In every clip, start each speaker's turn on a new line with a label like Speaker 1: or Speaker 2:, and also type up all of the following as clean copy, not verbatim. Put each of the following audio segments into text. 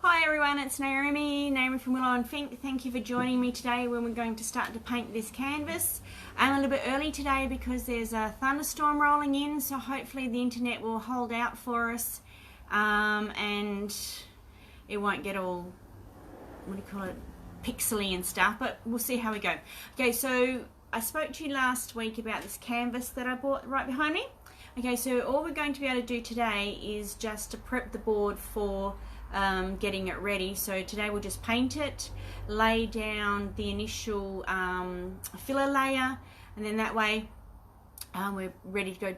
Speaker 1: Hi everyone, it's Naomi from Willow and Fink. Thank you for joining me today when we're going to start to paint this canvas. I'm a little bit early today because there's a thunderstorm rolling in, so hopefully the internet will hold out for us and it won't get all, pixely and stuff, but we'll see how we go. Okay, so I spoke to you last week about this canvas that I bought right behind me. Okay, so all we're going to be able to do today is just to prep the board for getting it ready. So today we'll just paint it, lay down the initial filler layer, and then that way we're ready to go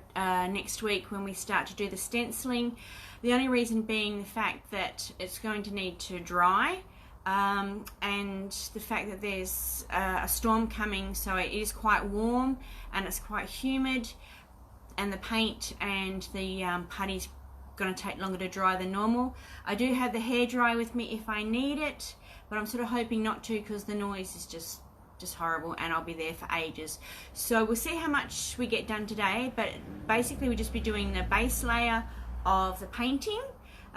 Speaker 1: next week when we start to do the stenciling. The only reason being the fact that it's going to need to dry and the fact that there's a storm coming, so it is quite warm and it's quite humid, and the paint and the putty's going to take longer to dry than normal. I do have the hairdryer with me if I need it, but I'm sort of hoping not to because the noise is just horrible and I'll be there for ages. So we'll see how much we get done today, but basically we'll just be doing the base layer of the painting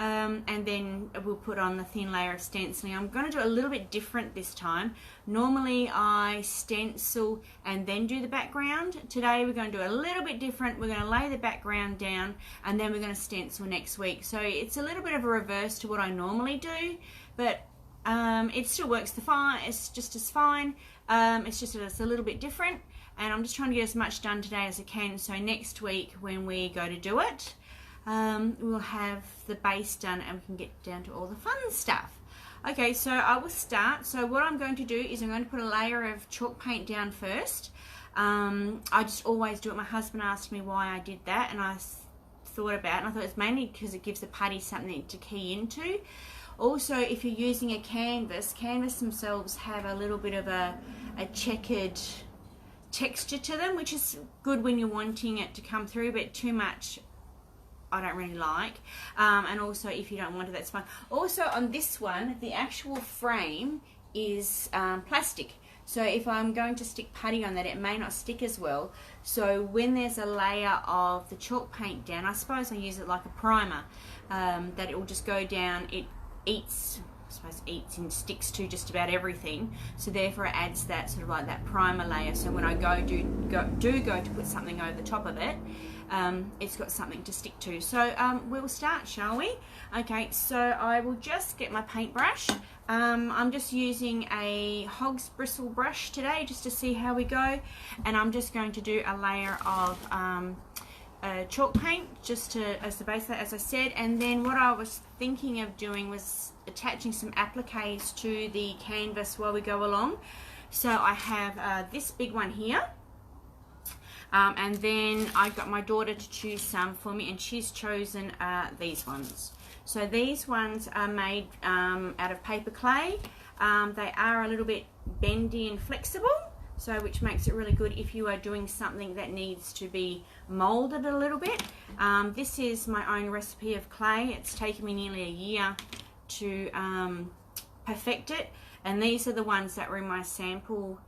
Speaker 1: and then we'll put on the thin layer of stenciling. I'm going to do a little bit different this time. Normally I stencil and then do the background. Today we're going to do a little bit different. We're going to lay the background down and then we're going to stencil next week. So it's a little bit of a reverse to what I normally do, but it still works fine. It's just as fine. It's just that it's a little bit different, and I'm just trying to get as much done today as I can, so next week when we go to do it, we'll have the base done and we can get down to all the fun stuff. Okay, so I will start. So what I'm going to do is I'm going to put a layer of chalk paint down first. I just always do it. My husband asked me why I did that, and I thought about it, and I thought it's mainly because it gives the putty something to key into. Also, if you're using a canvas themselves have a little bit of a checkered texture to them, which is good when you're wanting it to come through, but too much I don't really like. And also if you don't want it, that's fine. Also on this one, the actual frame is plastic. So if I'm going to stick putty on that, it may not stick as well. So when there's a layer of the chalk paint down, I suppose I use it like a primer, that it will just go down. It eats and sticks to just about everything, so therefore it adds that sort of like that primer layer, so when I go to put something over the top of it, it's got something to stick to. So we'll start, shall we? Okay, so I will just get my paintbrush. I'm just using a hog's bristle brush today just to see how we go, and I'm just going to do a layer of chalk paint just as the base layer, as I said, and then what I was thinking of doing was attaching some appliques to the canvas while we go along. So I have this big one here, and then I got my daughter to choose some for me, and she's chosen these ones. So these ones are made out of paper clay. They are a little bit bendy and flexible, so which makes it really good if you are doing something that needs to be molded a little bit. This is my own recipe of clay. It's taken me nearly a year to perfect it, and these are the ones that were in my sample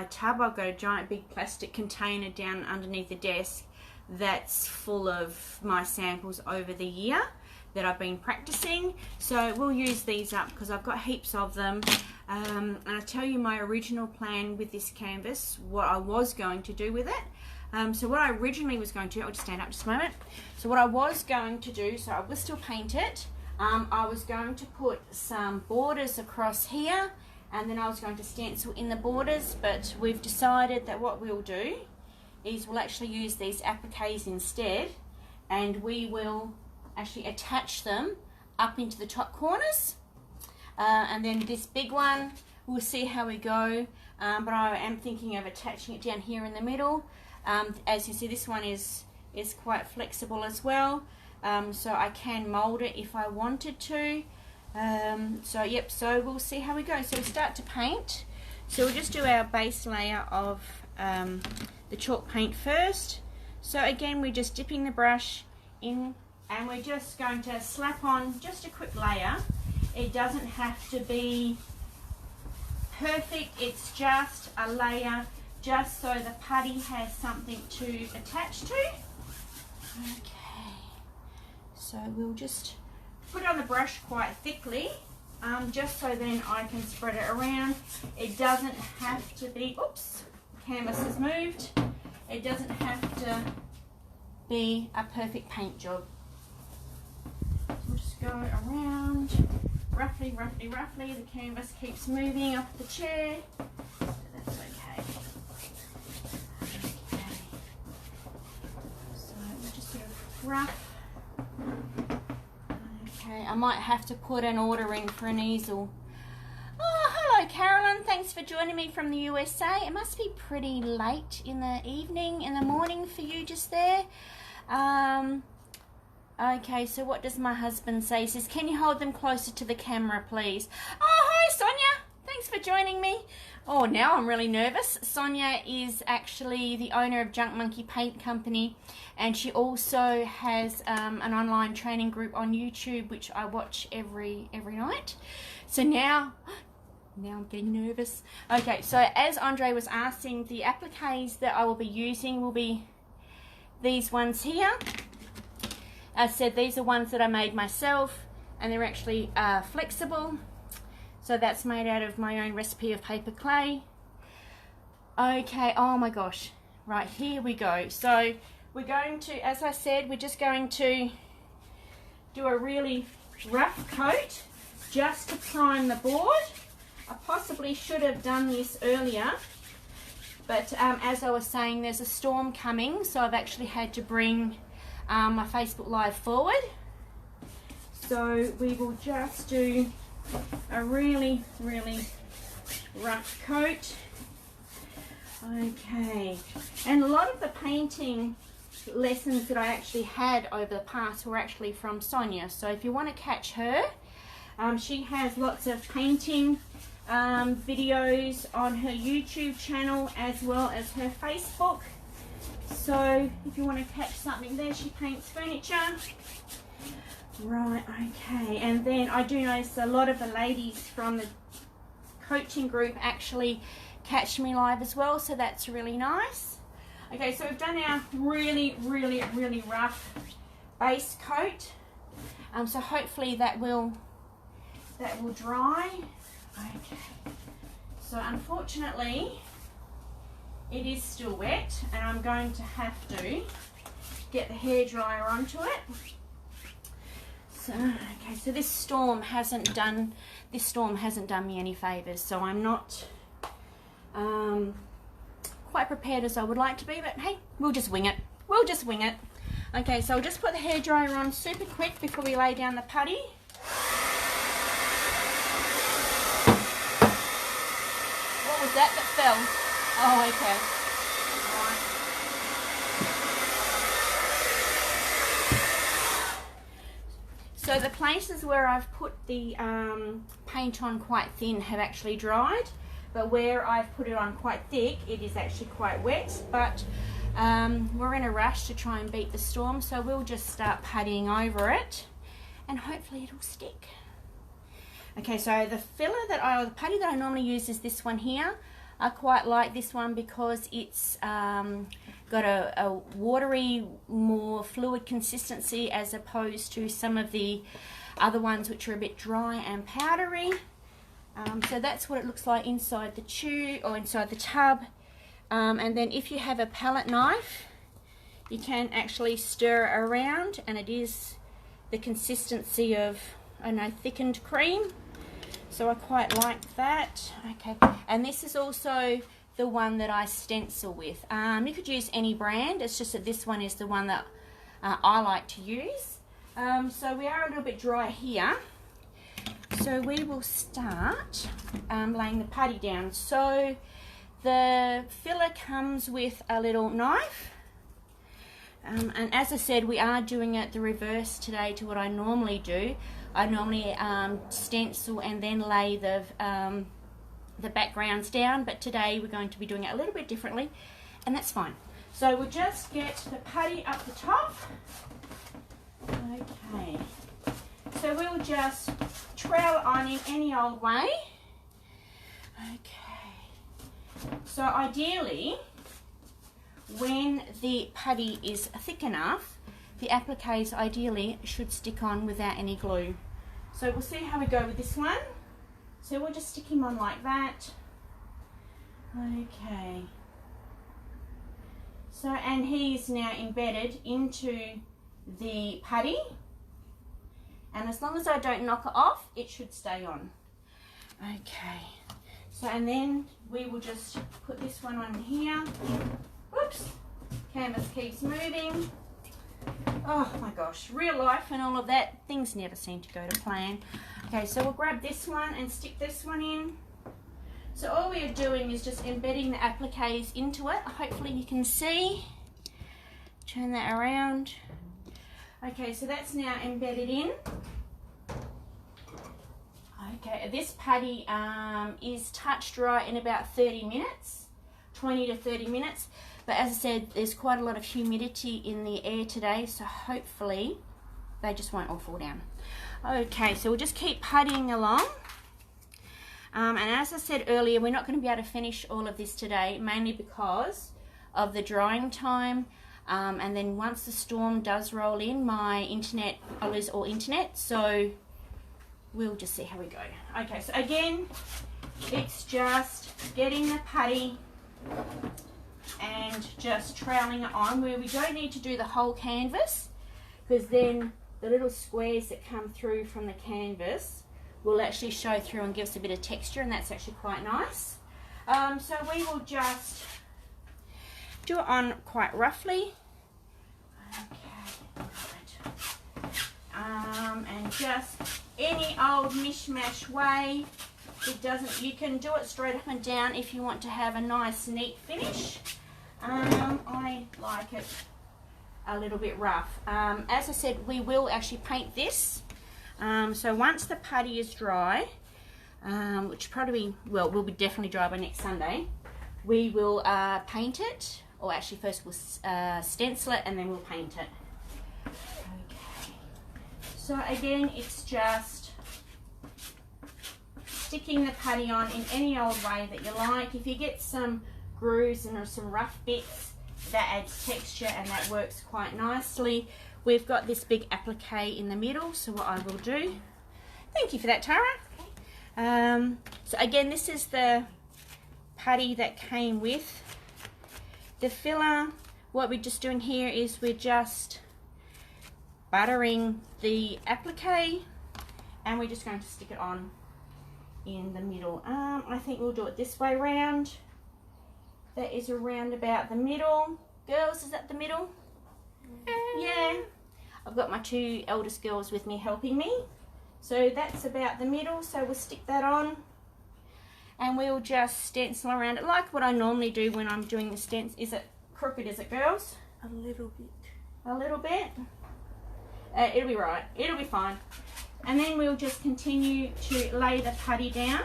Speaker 1: tub. I've got a giant big plastic container down underneath the desk that's full of my samples over the year that I've been practicing. So we'll use these up because I've got heaps of them. And I'll tell you my original plan with this canvas, what I was going to do with it. So what I originally was going to, I'll just stand up just a moment. So what I was going to do, so I will still paint it. I was going to put some borders across here, and then I was going to stencil in the borders, but we've decided that what we'll do is we'll actually use these appliques instead, and we will actually attach them up into the top corners. And then this big one, we'll see how we go, but I am thinking of attaching it down here in the middle. As you see, this one is quite flexible as well, so I can mold it if I wanted to. So yep, so we'll see how we go. So we start to paint. So we'll just do our base layer of the chalk paint first. So again, we're just dipping the brush in, and we're just going to slap on just a quick layer. It doesn't have to be perfect, it's just a layer, just so the putty has something to attach to. Okay, so we'll just put it on the brush quite thickly just so then I can spread it around. It doesn't have to be, oops, canvas has moved. It doesn't have to be a perfect paint job. So we'll just go around, roughly. The canvas keeps moving up the chair, so that's okay. So we'll just sort of rough. Okay, I might have to put an order in for an easel. Oh, hello Carolyn, thanks for joining me from the USA. It must be pretty late in the evening, in the morning for you just there. Okay, so what does my husband say? He says, can you hold them closer to the camera, please? Oh, hi Sonia, thanks for joining me. Oh, now I'm really nervous. Sonia is actually the owner of Junk Monkey Paint Company, and she also has an online training group on YouTube, which I watch every night. So now I'm getting nervous. Okay, so as Andre was asking, the appliques that I will be using will be these ones here. I said these are ones that I made myself, and they're actually flexible. So that's made out of my own recipe of paper clay. Okay, oh my gosh. Right, here we go. So we're going to, as I said, we're just going to do a really rough coat just to prime the board. I possibly should have done this earlier, but as I was saying, there's a storm coming, so I've actually had to bring my Facebook Live forward. So we will just do a really rough coat. Okay, and a lot of the painting lessons that I actually had over the past were actually from Sonia, so if you want to catch her, she has lots of painting videos on her YouTube channel as well as her Facebook. So if you want to catch something there, she paints furniture. Right, okay, and then I do notice a lot of the ladies from the coaching group actually catch me live as well, so that's really nice. Okay, so we've done our really rough base coat. So hopefully that will dry. Okay, so unfortunately it is still wet, and I'm going to have to get the hairdryer onto it. So, okay, so this storm hasn't done me any favors, so I'm not quite prepared as I would like to be, but hey, we'll just wing it. Okay, so I'll just put the hairdryer on super quick before we lay down the putty. What was that fell? Oh, okay. So the places where I've put the paint on quite thin have actually dried, but where I've put it on quite thick, it is actually quite wet. But we're in a rush to try and beat the storm, so we'll just start puttying over it, and hopefully it'll stick. Okay, so the the putty that I normally use is this one here. I quite like this one because it's got a watery, more fluid consistency as opposed to some of the other ones which are a bit dry and powdery. So that's what it looks like inside the tube or inside the tub. And then if you have a palette knife, you can actually stir it around, and it is the consistency of, I don't know, thickened cream. So I quite like that. Okay, and this is also the one that I stencil with. You could use any brand, it's just that this one is the one that I like to use. So we are a little bit dry here. So we will start laying the putty down. So the filler comes with a little knife. And as I said, we are doing it the reverse today to what I normally do. I normally stencil and then lay the backgrounds down, but today we're going to be doing it a little bit differently, and that's fine. So we'll just get the putty up the top. Okay, so we'll just trowel it on in any old way. Okay, so ideally when the putty is thick enough, the appliques ideally should stick on without any glue. So we'll see how we go with this one. So we'll just stick him on like that. Okay. So, and he's now embedded into the putty. And as long as I don't knock it off, it should stay on. Okay. So, and then we will just put this one on here. Whoops. Canvas keeps moving. Oh my gosh, real life and all of that, things never seem to go to plan. Okay, so we'll grab this one and stick this one in. So all we are doing is just embedding the appliques into it. Hopefully you can see. Turn that around. Okay, so that's now embedded in. Okay, this putty is touch dry in about 30 minutes, 20 to 30 minutes. But as I said, there's quite a lot of humidity in the air today, so hopefully they just won't all fall down. Okay, so we'll just keep puttying along. And as I said earlier, we're not going to be able to finish all of this today, mainly because of the drying time. And then once the storm does roll in, my internet, I'll lose all internet, so we'll just see how we go. Okay, so again, it's just getting the putty and just troweling it on, where we don't need to do the whole canvas, because then the little squares that come through from the canvas will actually show through and give us a bit of texture, and that's actually quite nice. So we will just do it on quite roughly. Okay, right. And just any old mishmash way. It doesn't, you can do it straight up and down if you want to have a nice neat finish. I like it a little bit rough. As I said, we will actually paint this. So once the putty is dry, which probably, well, will be definitely dry by next Sunday, we will paint it, or actually first we'll stencil it and then we'll paint it. Okay. So again, it's just sticking the putty on in any old way that you like. If you get some grooves and some rough bits, that adds texture and that works quite nicely. We've got this big applique in the middle, so what I will do, thank you for that, Tara. So again, this is the putty that came with the filler. What we're just doing here is we're just buttering the applique, and we're just going to stick it on in the middle. I think we'll do it this way round. That is around about the middle. Girls, is that the middle? Yeah. I've got my two eldest girls with me helping me. So that's about the middle. So we'll stick that on. And we'll just stencil around it like what I normally do when I'm doing the stencil. Is it crooked, is it, girls?
Speaker 2: A little bit.
Speaker 1: A little bit? It'll be right. It'll be fine. And then we'll just continue to lay the putty down.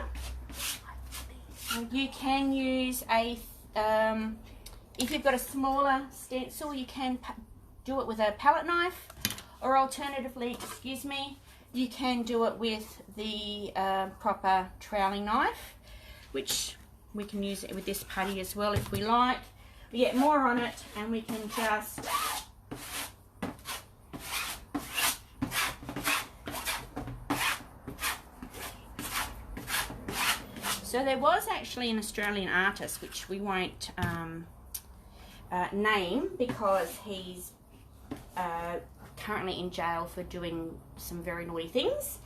Speaker 1: You can use a, if you've got a smaller stencil, you can do it with a palette knife, or alternatively, excuse me, you can do it with the proper troweling knife, which we can use it with this putty as well if we like. We get more on it and we can just so there was actually an Australian artist, which we won't name because he's currently in jail for doing some very naughty things.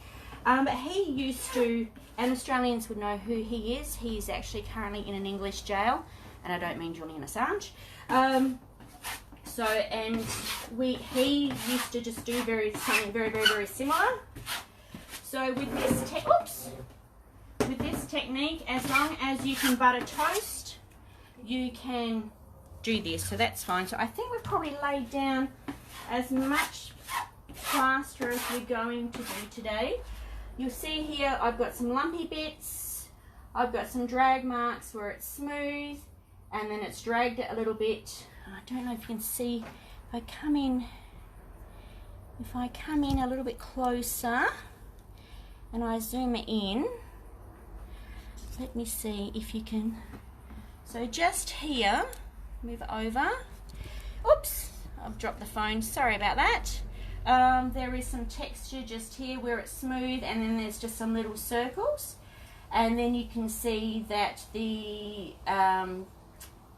Speaker 1: But he used to, and Australians would know who he is. He's actually currently in an English jail, and I don't mean Julian Assange. He used to just do something very similar. So with this technique, as long as you can butter toast, you can do this. So that's fine. So I think we've probably laid down as much plaster as we're going to do today. You'll see here I've got some lumpy bits, I've got some drag marks where it's smooth and then it's dragged it a little bit. I don't know if you can see, if I come in a little bit closer and I zoom it in, let me see if you can, so just here, move it over, oops, I've dropped the phone, sorry about that. There is some texture just here where it's smooth, and then there's just some little circles, and then you can see that the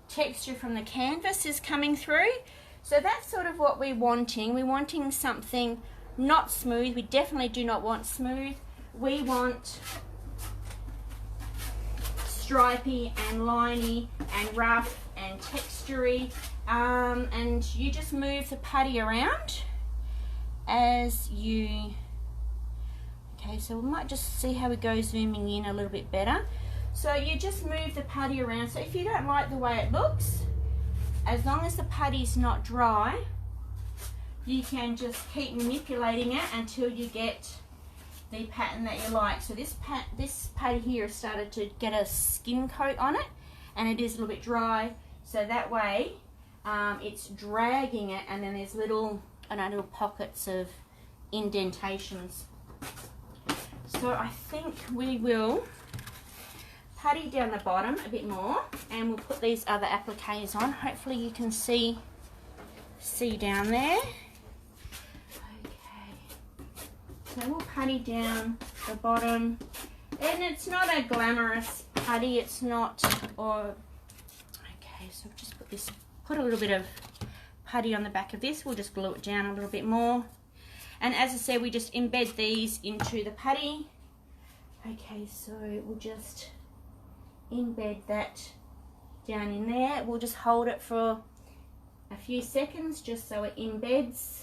Speaker 1: texture from the canvas is coming through. So that's sort of what we're wanting. We're wanting something not smooth. We definitely do not want smooth. We want stripy and liney and rough and textury, and you just move the putty around as you, okay, so we might just see how we go zooming in a little bit better. So you just move the putty around. So if you don't like the way it looks, as long as the putty's not dry, you can just keep manipulating it until you get the pattern that you like. So this putty here has started to get a skin coat on it, and it is a little bit dry, so that way it's dragging it, and then there's little, I don't know, little pockets of indentations. So I think we will putty down the bottom a bit more, and we'll put these other appliques on. Hopefully you can see down there. So we'll putty down the bottom, and it's not a glamorous putty, it's not, or, okay, so just put a little bit of putty on the back of this. We'll just glue it down a little bit more, and as I said, we just embed these into the putty. Okay, so we'll just embed that down in there. We'll just hold it for a few seconds just so it embeds.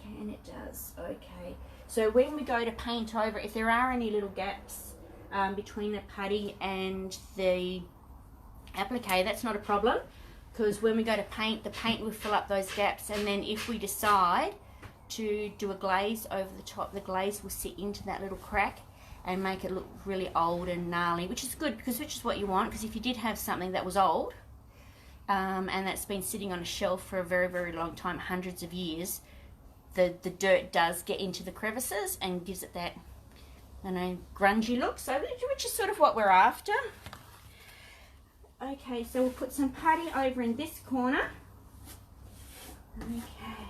Speaker 1: Okay, and it does. Okay, so when we go to paint over, if there are any little gaps between the putty and the applique, that's not a problem, because when we go to paint, the paint will fill up those gaps, and then if we decide to do a glaze over the top, the glaze will sit into that little crack and make it look really old and gnarly, which is good, because which is what you want. Because if you did have something that was old and that's been sitting on a shelf for a very, very long time, hundreds of years, the dirt does get into the crevices and gives it that, I don't know, grungy look, so which is sort of what we're after. Okay, so we'll put some putty over in this corner. Okay,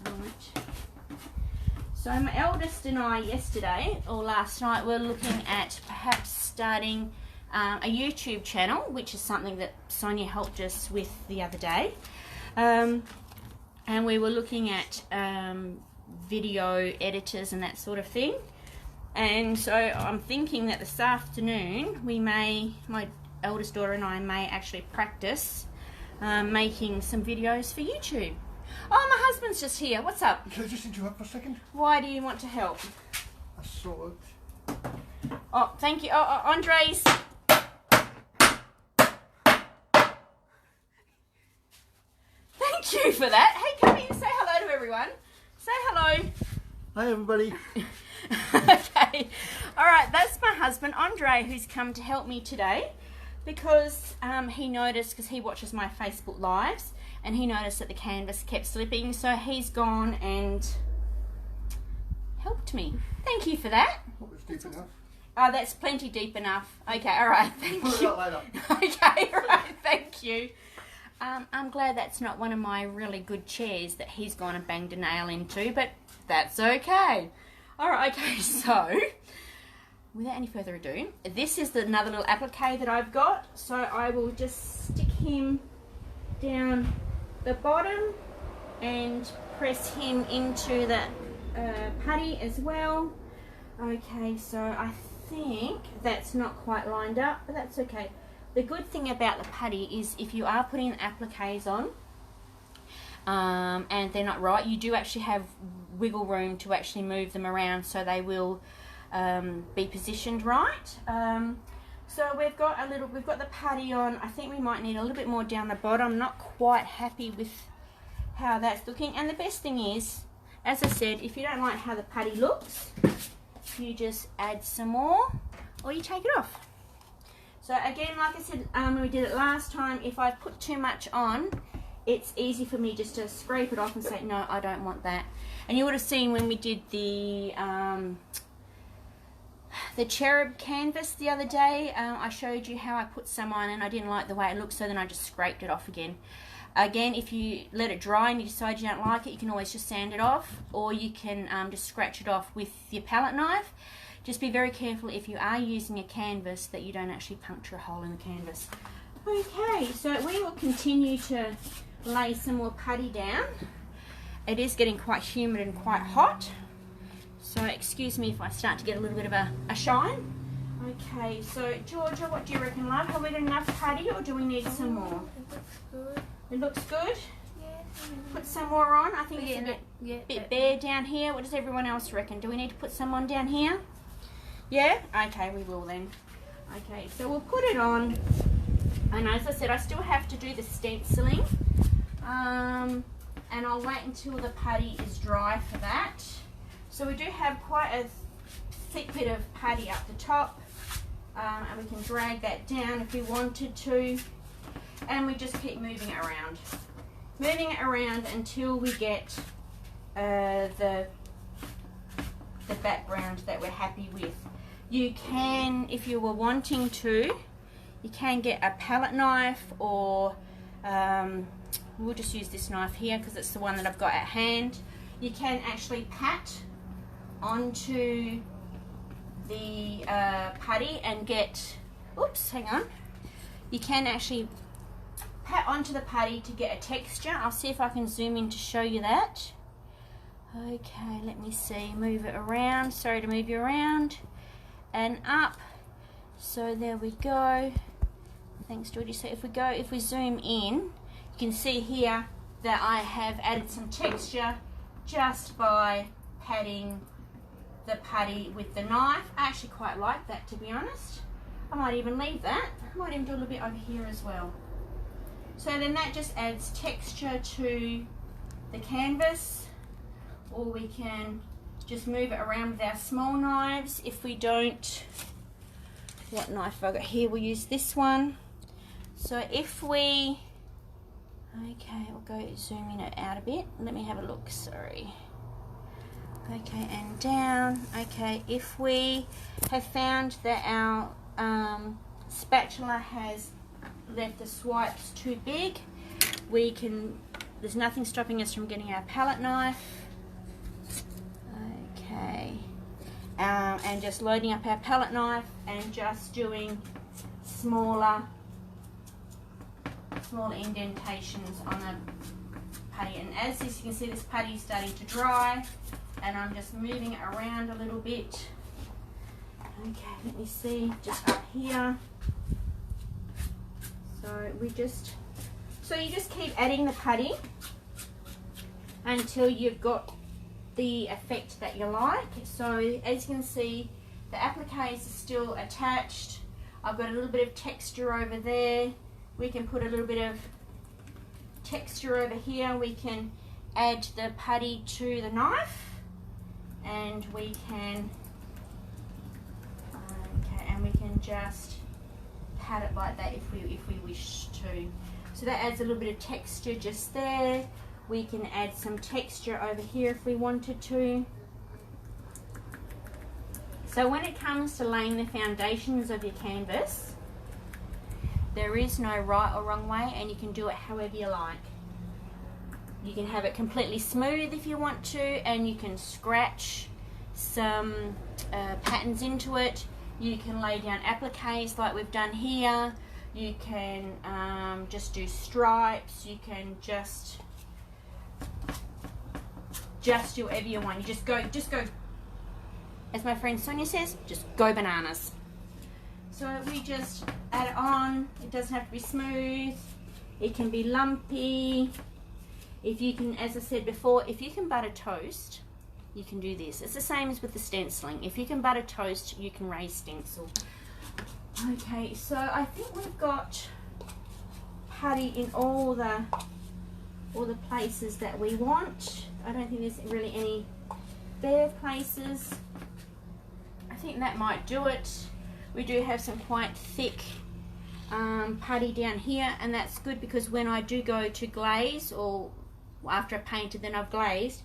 Speaker 1: right. So my eldest and I yesterday, or last night, were looking at perhaps starting a YouTube channel, which is something that Sonia helped us with the other day. And we were looking at video editors and that sort of thing. And so I'm thinking that this afternoon my eldest daughter and I may actually practice making some videos for YouTube. Oh, my husband's just here. What's up?
Speaker 2: Can I just interrupt for a second?
Speaker 1: Why do you want to help?
Speaker 2: I saw it.
Speaker 1: Oh, thank you. Oh, Andres. Thank you for that. Hey, come in and say hello to everyone. Say hello.
Speaker 2: Hi, everybody.
Speaker 1: Okay. All right, that's my husband, Andre, who's come to help me today, because he noticed, because he watches my Facebook Lives, and he noticed that the canvas kept slipping, so he's gone and helped me. Thank you for that.
Speaker 2: What was deep enough?
Speaker 1: Oh, that's plenty deep enough. Okay, all right, thank
Speaker 2: Put it
Speaker 1: you.
Speaker 2: out later.
Speaker 1: Okay, all right, thank you. I'm glad that's not one of my really good chairs that he's gone and banged a nail into, but that's okay. All right, okay, so without any further ado, this is another little applique that I've got. So I will just stick him down the bottom and press him into that putty as well. Okay, so I think that's not quite lined up, but that's okay. The good thing about the putty is if you are putting appliques on and they're not right, you do actually have wiggle room to actually move them around, so they will be positioned right. So we've got the putty on. I think we might need a little bit more down the bottom. I'm not quite happy with how that's looking. And the best thing is, as I said, if you don't like how the putty looks, you just add some more or you take it off. So again, like I said when we did it last time, if I put too much on, it's easy for me just to scrape it off and say, no, I don't want that. And you would have seen when we did the cherub canvas the other day, I showed you how I put some on and I didn't like the way it looked, so then I just scraped it off again. Again, if you let it dry and you decide you don't like it, you can always just sand it off, or you can just scratch it off with your palette knife. Just be very careful if you are using a canvas that you don't actually puncture a hole in the canvas. Okay, so we will continue to lay some more putty down. It is getting quite humid and quite hot, so excuse me if I start to get a little bit of a shine. Okay, so Georgia, what do you reckon, love? Have we got enough putty, or do we need some more?
Speaker 3: It looks good.
Speaker 1: It looks good?
Speaker 3: Yeah.
Speaker 1: Put some more on. I think
Speaker 3: Yeah,
Speaker 1: it's a
Speaker 3: yeah,
Speaker 1: bit bare down here. What does everyone else reckon? Do we need to put some on down here? Yeah? Okay, we will then. Okay, so we'll put it on. And as I said, I still have to do the stenciling. And I'll wait until the putty is dry for that. So we do have quite a thick bit of putty up the top. And we can drag that down if we wanted to. And we just keep moving it around. Moving it around until we get the background that we're happy with. You can, if you were wanting to, you can get a palette knife, or we'll just use this knife here because it's the one that I've got at hand. You can actually pat onto the putty and get, oops, hang on. You can actually pat onto the putty to get a texture. I'll see if I can zoom in to show you that. Okay, let me see, move it around, sorry to move you around, and up. So there we go. Thanks, Georgie. So if we zoom in, you can see here that I have added some texture just by patting the putty with the knife. I actually quite like that, to be honest. I might even leave that. I might even do a little bit over here as well. So then that just adds texture to the canvas, or we can just move it around with our small knives. If we don't, what knife have I got here? We'll use this one. So if we, okay, we'll go zooming it out a bit. Let me have a look, sorry. Okay, and down. Okay, if we have found that our spatula has left the swipes too big, we can, there's nothing stopping us from getting our palette knife. Okay, and just loading up our palette knife and just doing smaller indentations on the putty. And as you can see, this putty is starting to dry, and I'm just moving it around a little bit. Okay, let me see, just up here. So you just keep adding the putty until you've got the effect that you like. So as you can see, the appliques is still attached. I've got a little bit of texture over there. We can put a little bit of texture over here. We can add the putty to the knife, and we can just pat it like that if we wish to. So that adds a little bit of texture just there. We can add some texture over here if we wanted to. So when it comes to laying the foundations of your canvas, there is no right or wrong way, and you can do it however you like. You can have it completely smooth if you want to, and you can scratch some patterns into it. You can lay down appliques like we've done here. You can just do stripes. You can just do whatever you want. You just go, as my friend Sonia says, just go bananas. So we just add it on. It doesn't have to be smooth. It can be lumpy. If you can, as I said before, if you can butter toast, you can do this. It's the same as with the stenciling. If you can butter toast, you can raise stencil. Okay, so I think we've got putty in all the places that we want. I don't think there's really any bare places. I think that might do it. We do have some quite thick putty down here, and that's good because when I do go to glaze, or after I've painted then I've glazed,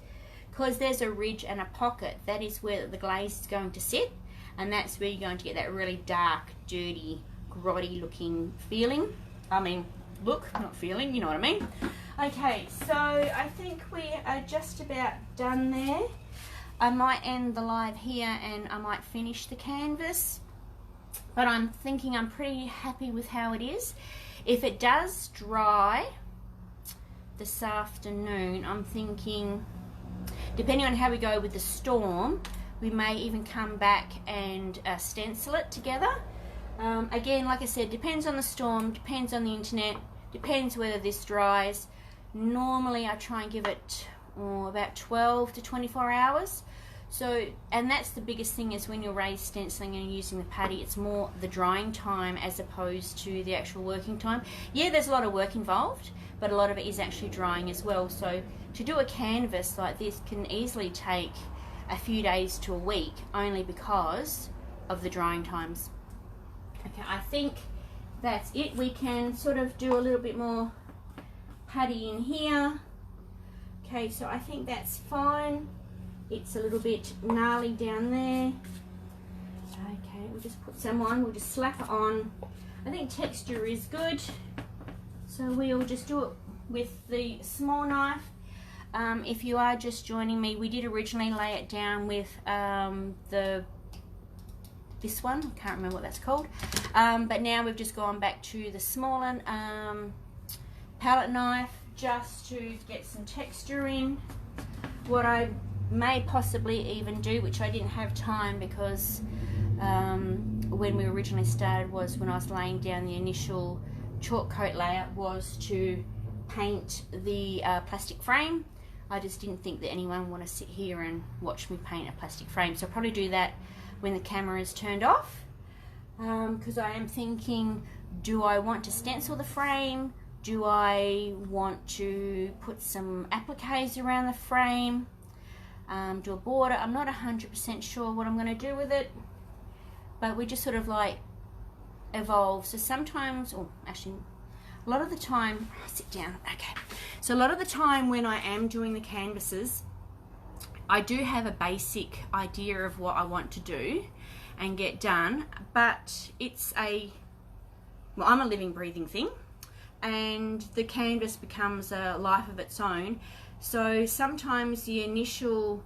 Speaker 1: because there's a ridge and a pocket, that is where the glaze is going to sit, and that's where you're going to get that really dark, dirty, grotty looking feeling. I mean, look, not feeling, you know what I mean. Okay, so I think we are just about done there. I might end the live here and I might finish the canvas, but I'm thinking I'm pretty happy with how it is. If it does dry this afternoon, I'm thinking, depending on how we go with the storm, we may even come back and stencil it together. Again, like I said, depends on the storm, depends on the internet, depends whether this dries. Normally I try and give it about 12 to 24 hours. So, and that's the biggest thing, is when you're raised stenciling and using the paddy, it's more the drying time as opposed to the actual working time. Yeah, there's a lot of work involved, but a lot of it is actually drying as well. So to do a canvas like this can easily take a few days to a week, only because of the drying times. Okay, I think that's it. We can sort of do a little bit more paddy in here. Okay, so I think that's fine. It's a little bit gnarly down there. Okay, we'll just put some on, we'll just slap it on. I think texture is good, so we'll just do it with the small knife. If you are just joining me, we did originally lay it down with this one, I can't remember what that's called, but now we've just gone back to the smaller palette knife just to get some texture in. What I may possibly even do, which I didn't have time because when we originally started, was when I was laying down the initial chalk coat layout, was to paint the plastic frame. I just didn't think that anyone would want to sit here and watch me paint a plastic frame, so I'll probably do that when the camera is turned off, because I am thinking, do I want to stencil the frame? Do I want to put some appliques around the frame? Do a border? I'm not 100% sure what I'm going to do with it, but we just sort of like evolve. So sometimes, or actually a lot of the time, sit down, okay. So a lot of the time when I am doing the canvases, I do have a basic idea of what I want to do and get done, but it's well, I'm a living, breathing thing, and the canvas becomes a life of its own. So sometimes the initial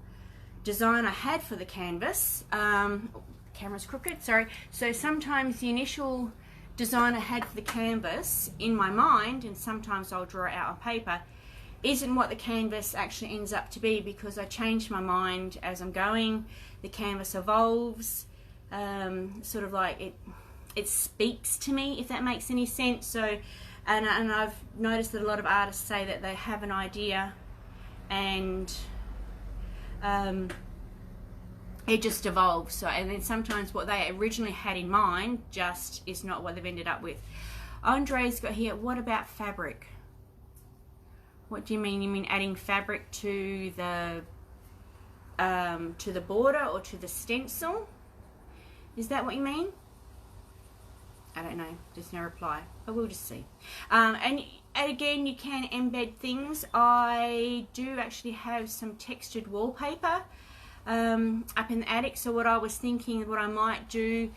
Speaker 1: design I had for the canvas, camera's crooked, sorry. So sometimes the initial design I had for the canvas in my mind, and sometimes I'll draw it out on paper, isn't what the canvas actually ends up to be, because I change my mind as I'm going. The canvas evolves, sort of like it speaks to me, if that makes any sense. So, and I've noticed that a lot of artists say that they have an idea and it just evolves. So, and then sometimes what they originally had in mind just is not what they've ended up with. Andre's got here, what about fabric? What do you mean? You mean adding fabric to the border or to the stencil? Is that what you mean? I don't know, there's no reply, but we'll just see. And again, you can embed things. I do actually have some textured wallpaper up in the attic, so what I was thinking, what I might do,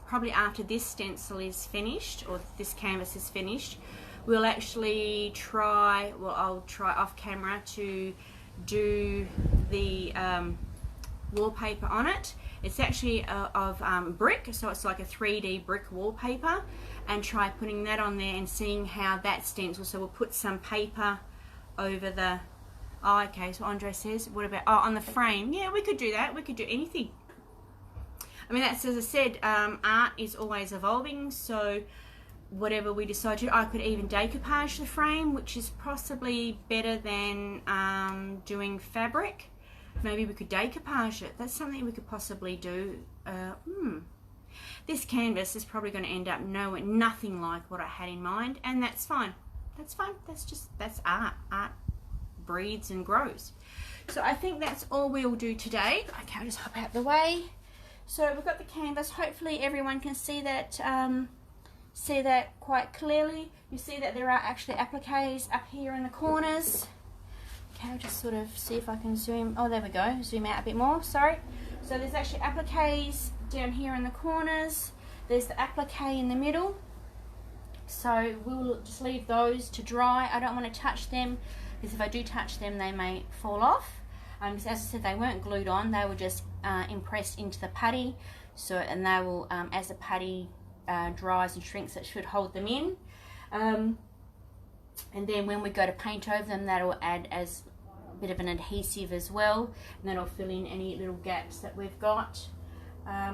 Speaker 1: probably after this stencil is finished, or this canvas is finished, we'll actually try, well, I'll try off camera to do the wallpaper on it. It's actually of brick, so it's like a 3D brick wallpaper, and try putting that on there and seeing how that stencils. So we'll put some paper over the, oh, okay, so Andre says, what about, oh, on the frame? Yeah, we could do that. We could do anything. I mean, that's, as I said, art is always evolving, so whatever we decide to do, I could even decoupage the frame, which is possibly better than doing fabric. Maybe we could decoupage it. That's something we could possibly do. This canvas is probably going to end up nothing like what I had in mind, and that's fine. That's fine. That's art. Art breeds and grows. So I think that's all we'll do today. Okay, I'll just hop out the way. So we've got the canvas. Hopefully everyone can see that quite clearly. You see that there are actually appliques up here in the corners. Okay, I'll just sort of see if I can zoom. Oh, there we go. Zoom out a bit more. Sorry. So there's actually appliques down here in the corners. There's the applique in the middle. So we'll just leave those to dry. I don't want to touch them because if I do touch them they may fall off. As I said, they weren't glued on, they were just impressed into the putty. So, and they will, as the putty dries and shrinks, it should hold them in. And then when we go to paint over them, that'll add as a bit of an adhesive as well, and that'll fill in any little gaps that we've got.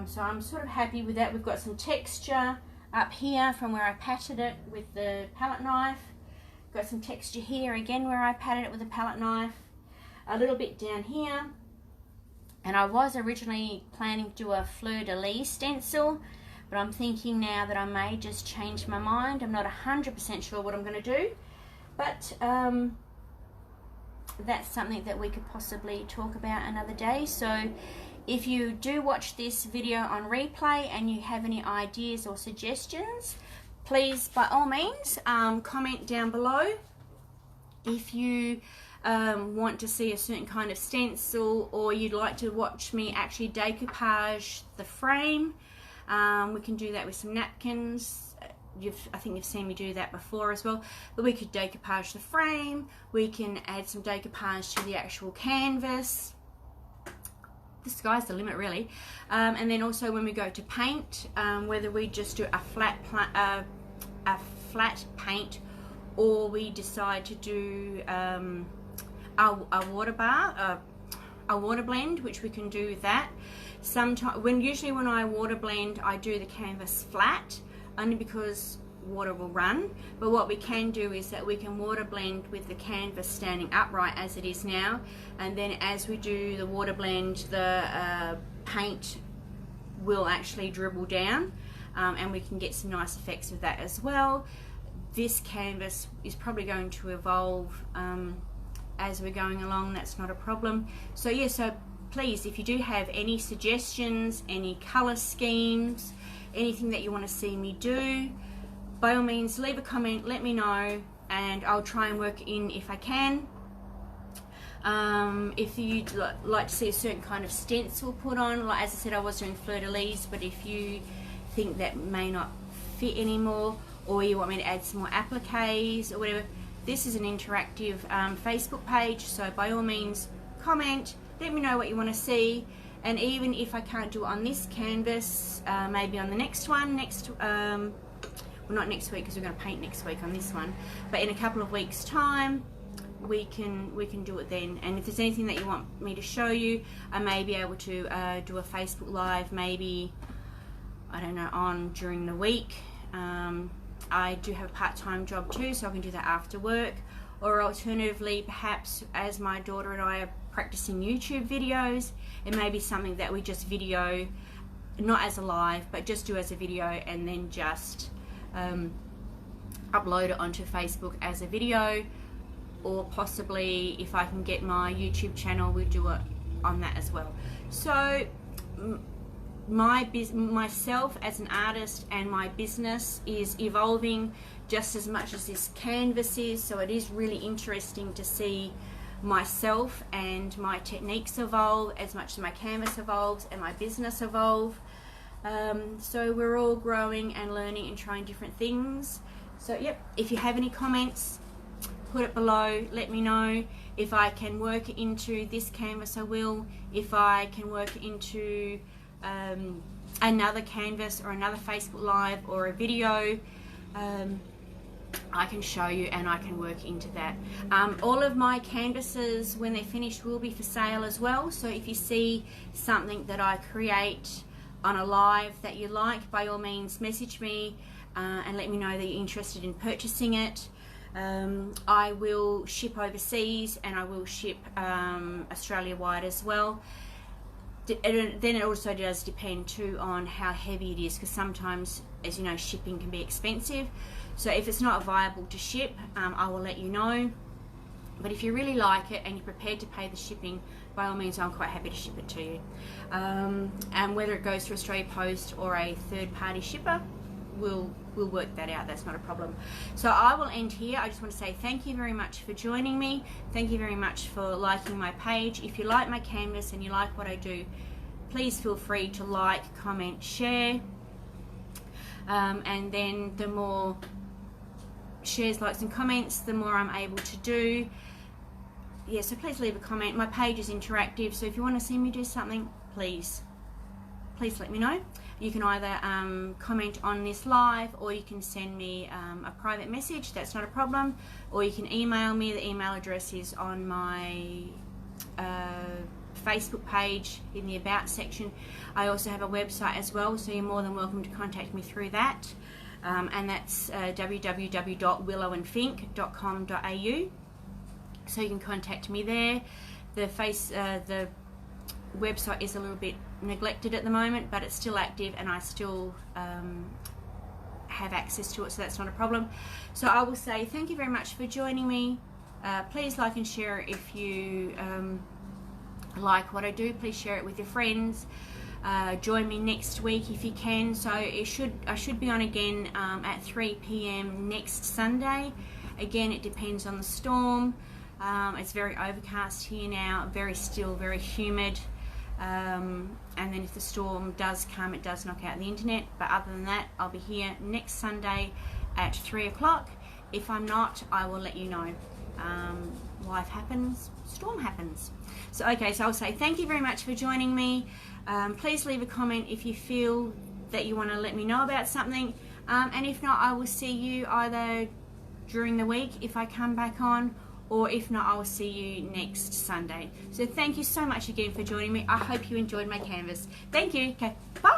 Speaker 1: So I'm sort of happy with that. We've got some texture up here from where I patted it with the palette knife. Got some texture here again where I patted it with a palette knife. A little bit down here. And I was originally planning to do a fleur-de-lis stencil, but I'm thinking now that I may just change my mind. I'm not 100% sure what I'm going to do, but that's something that we could possibly talk about another day. So if you do watch this video on replay and you have any ideas or suggestions, please by all means comment down below. If you want to see a certain kind of stencil, or you'd like to watch me actually decoupage the frame, we can do that with some napkins. I think you've seen me do that before as well, but we could decoupage the frame, we can add some decoupage to the actual canvas. The sky's the limit really. And then also when we go to paint, whether we just do a flat paint, or we decide to do a water bar, a water blend, which we can do that. Usually when I water blend, I do the canvas flat, only because water will run. But what we can do is that we can water blend with the canvas standing upright as it is now, and then as we do the water blend, the paint will actually dribble down, and we can get some nice effects with that as well. This canvas is probably going to evolve as we're going along. That's not a problem. So yeah, so please, if you do have any suggestions, any color schemes, anything that you want to see me do, by all means leave a comment, let me know, and I'll try and work in if I can. If you'd like to see a certain kind of stencil put on, like as I said, I was doing fleur-de-lis, but if you think that may not fit anymore, or you want me to add some more appliques or whatever, this is an interactive Facebook page, so by all means comment, let me know what you want to see. And even if I can't do it on this canvas, maybe on the next one, well, not next week because we're going to paint next week on this one, but in a couple of weeks time we can do it then. And if there's anything that you want me to show you, I may be able to do a Facebook Live, maybe, I don't know, on during the week. I do have a part-time job too, so I can do that after work, or alternatively, perhaps as my daughter and I are practicing YouTube videos, it may be something that we just video, not as a live, but just do as a video, and then just upload it onto Facebook as a video, or possibly if I can get my YouTube channel, we'll do it on that as well. So myself as an artist and my business is evolving just as much as this canvas is, so it is really interesting to see myself and my techniques evolve as much as my canvas evolves and my business evolve. So we're all growing and learning and trying different things. So yep, if you have any comments, put it below, let me know. If I can work into this canvas, I will. If I can work into another canvas or another Facebook Live or a video, I can show you and I can work into that. All of my canvases, when they're finished, will be for sale as well. So if you see something that I create on a live that you like, by all means message me and let me know that you're interested in purchasing it. I will ship overseas, and I will ship Australia wide as well. Then it also does depend too on how heavy it is, because sometimes, as you know, shipping can be expensive. So if it's not viable to ship, I will let you know. But if you really like it and you're prepared to pay the shipping, by all means, I'm quite happy to ship it to you. And whether it goes through Australia Post or a third-party shipper, we'll work that out. That's not a problem. So I will end here. I just want to say thank you very much for joining me. Thank you very much for liking my page. If you like my canvas and you like what I do, please feel free to like, comment, share. And then the more shares, likes and comments, the more I'm able to do. Yeah, so please leave a comment. My page is interactive, so if you want to see me do something, please let me know. You can either comment on this live, or you can send me a private message. That's not a problem. Or you can email me. The email address is on my Facebook page in the About section. I also have a website as well, so you're more than welcome to contact me through that. And that's www.willowandfink.com.au. So you can contact me there. The website is a little bit neglected at the moment, but it's still active, and I still have access to it, so that's not a problem. So I will say thank you very much for joining me. Please like and share it if you like what I do. Please share it with your friends. Join me next week if you can. So I should be on again at 3 p.m. next Sunday. Again, it depends on the storm. It's very overcast here now, very still, very humid. And then if the storm does come, it does knock out the internet. But other than that, I'll be here next Sunday at 3 o'clock. If I'm not, I will let you know. Life happens, storm happens. So okay, so I'll say thank you very much for joining me. Please leave a comment if you feel that you want to let me know about something. And if not, I will see you either during the week if I come back on, or if not, I will see you next Sunday. So thank you so much again for joining me. I hope you enjoyed my canvas. Thank you. Okay, bye.